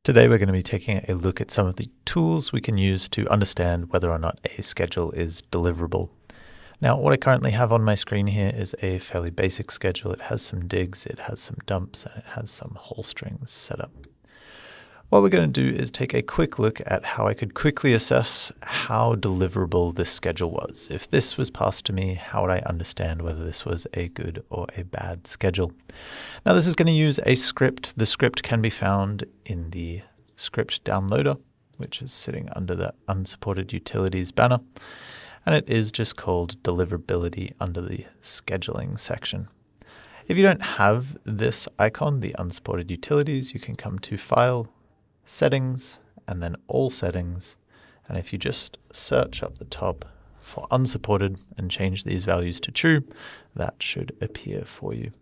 Today we're going to be taking a look at some of the tools we can use to understand whether or not a schedule is deliverable. Now, what I currently have on my screen here is a fairly basic schedule. It has some digs, it has some dumps, and it has some whole strings set up. What we're going to do is take a quick look at how I could quickly assess how deliverable this schedule was. If this was passed to me, how would I understand whether this was a good or a bad schedule? Now, this is going to use a script. The script can be found in the script downloader, which is sitting under that unsupported utilities banner. And it is just called Deliverability under the scheduling section. If you don't have this icon, the unsupported utilities, you can come to File, Settings, and then All Settings. And if you just search up the top for unsupported and change these values to true, that should appear for you.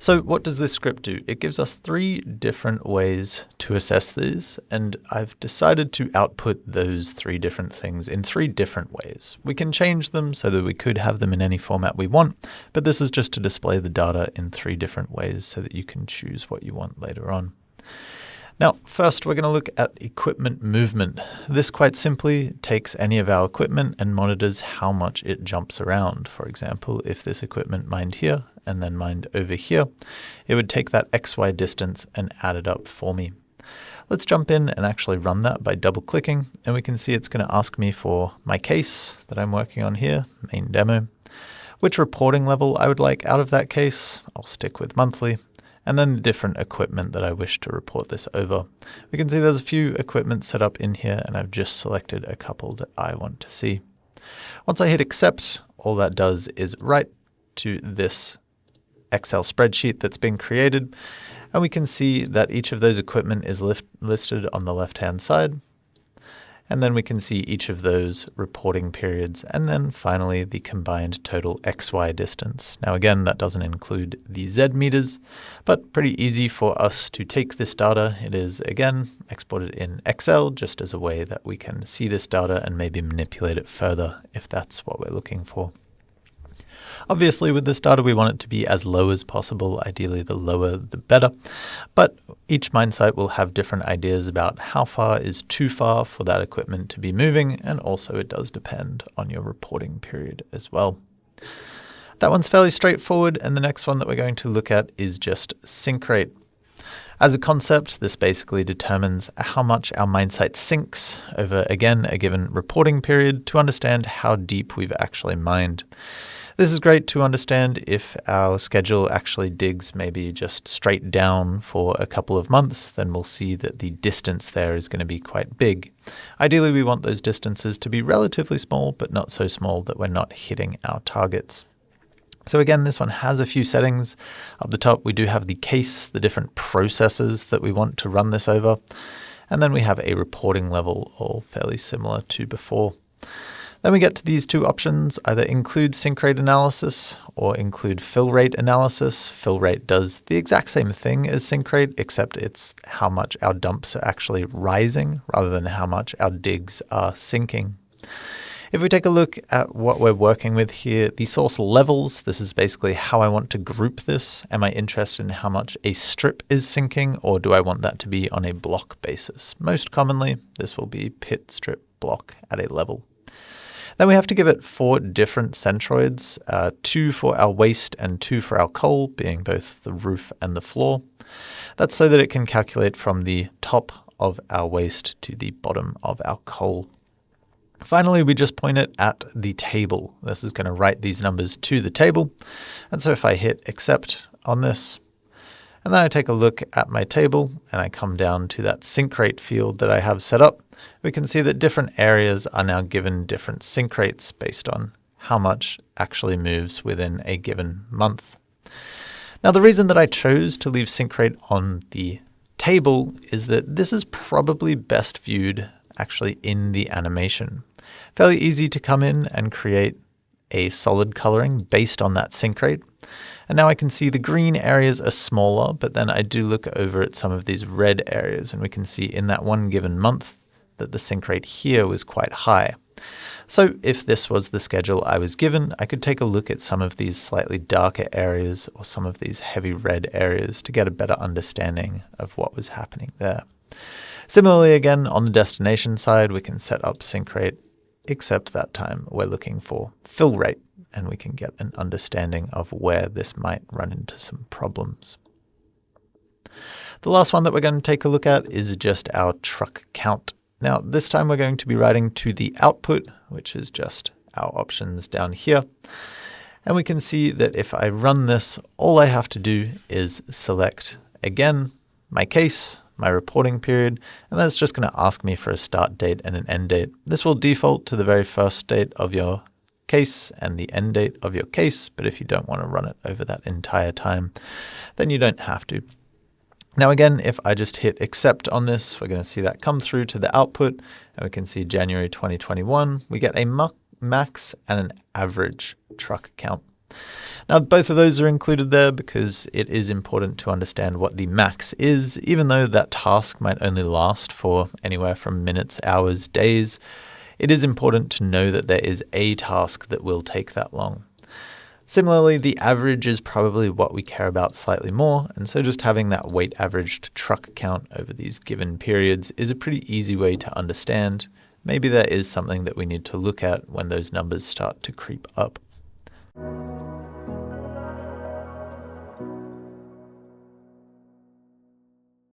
So what does this script do? It gives us 3 different ways to assess these, and I've decided to output those 3 different things in 3 different ways. We can change them so that we could have them in any format we want, but this is just to display the data in 3 different ways so that you can choose what you want later on. Now, first we're going to look at equipment movement. This quite simply takes any of our equipment and monitors how much it jumps around. For example, if this equipment mined here and then mined over here, it would take that XY distance and add it up for me. Let's jump in and actually run that by double clicking, and we can see it's going to ask me for my case that I'm working on here, main demo, which reporting level I would like out of that case. I'll stick with monthly. And then the different equipment that I wish to report this over. We can see there's a few equipment set up in here, and I've just selected a couple that I want to see. Once I hit accept, all that does is write to this Excel spreadsheet that's been created, and we can see that each of those equipment is listed on the left-hand side. And then we can see each of those reporting periods, and then finally the combined total XY distance. Now again, that doesn't include the Z meters, but pretty easy for us to take this data. It is again exported in Excel just as a way that we can see this data and maybe manipulate it further if that's what we're looking for. Obviously, with this data, we want it to be as low as possible. Ideally, the lower, the better. But each mine site will have different ideas about how far is too far for that equipment to be moving. And also, it does depend on your reporting period as well. That one's fairly straightforward. And the next one that we're going to look at is just sync rate. As a concept, this basically determines how much our mine site sinks over, again, a given reporting period to understand how deep we've actually mined. This is great to understand if our schedule actually digs maybe just straight down for a couple of months, then we'll see that the distance there is going to be quite big. Ideally, we want those distances to be relatively small, but not so small that we're not hitting our targets. So again, this one has a few settings. Up the top, we do have the case, the different processes that we want to run this over. And then we have a reporting level, all fairly similar to before. Then we get to these 2 options, either include sync rate analysis or include fill rate analysis. Fill rate does the exact same thing as sync rate, except it's how much our dumps are actually rising rather than how much our digs are sinking. If we take a look at what we're working with here, the source levels, this is basically how I want to group this. Am I interested in how much a strip is sinking, or do I want that to be on a block basis? Most commonly, this will be pit, strip, block at a level. Then we have to give it 4 different centroids, 2 for our waste and 2 for our coal, being both the roof and the floor. That's so that it can calculate from the top of our waste to the bottom of our coal. Finally, we just point it at the table. This is going to write these numbers to the table. And so if I hit accept on this, and then I take a look at my table and I come down to that sync rate field that I have set up, we can see that different areas are now given different sync rates based on how much actually moves within a given month. Now, the reason that I chose to leave sync rate on the table is that this is probably best viewed actually in the animation. Fairly easy to come in and create a solid coloring based on that sync rate. And now I can see the green areas are smaller, but then I do look over at some of these red areas, and we can see in that one given month that the sync rate here was quite high. So if this was the schedule I was given, I could take a look at some of these slightly darker areas or some of these heavy red areas to get a better understanding of what was happening there. Similarly, again, on the destination side, we can set up sync rate, except that time we're looking for fill rate, and we can get an understanding of where this might run into some problems. The last one that we're going to take a look at is just our truck count. Now, this time we're going to be writing to the output, which is just our options down here. And we can see that if I run this, all I have to do is select, again, my case, my reporting period, and that's just going to ask me for a start date and an end date. This will default to the very first date of your case and the end date of your case, but if you don't want to run it over that entire time, then you don't have to. Now again, if I just hit accept on this, we're going to see that come through to the output, and we can see January 2021, we get a max and an average truck count. Now both of those are included there because it is important to understand what the max is, even though that task might only last for anywhere from minutes, hours, days. It is important to know that there is a task that will take that long. Similarly, the average is probably what we care about slightly more, and so just having that weight averaged truck count over these given periods is a pretty easy way to understand. Maybe there is something that we need to look at when those numbers start to creep up.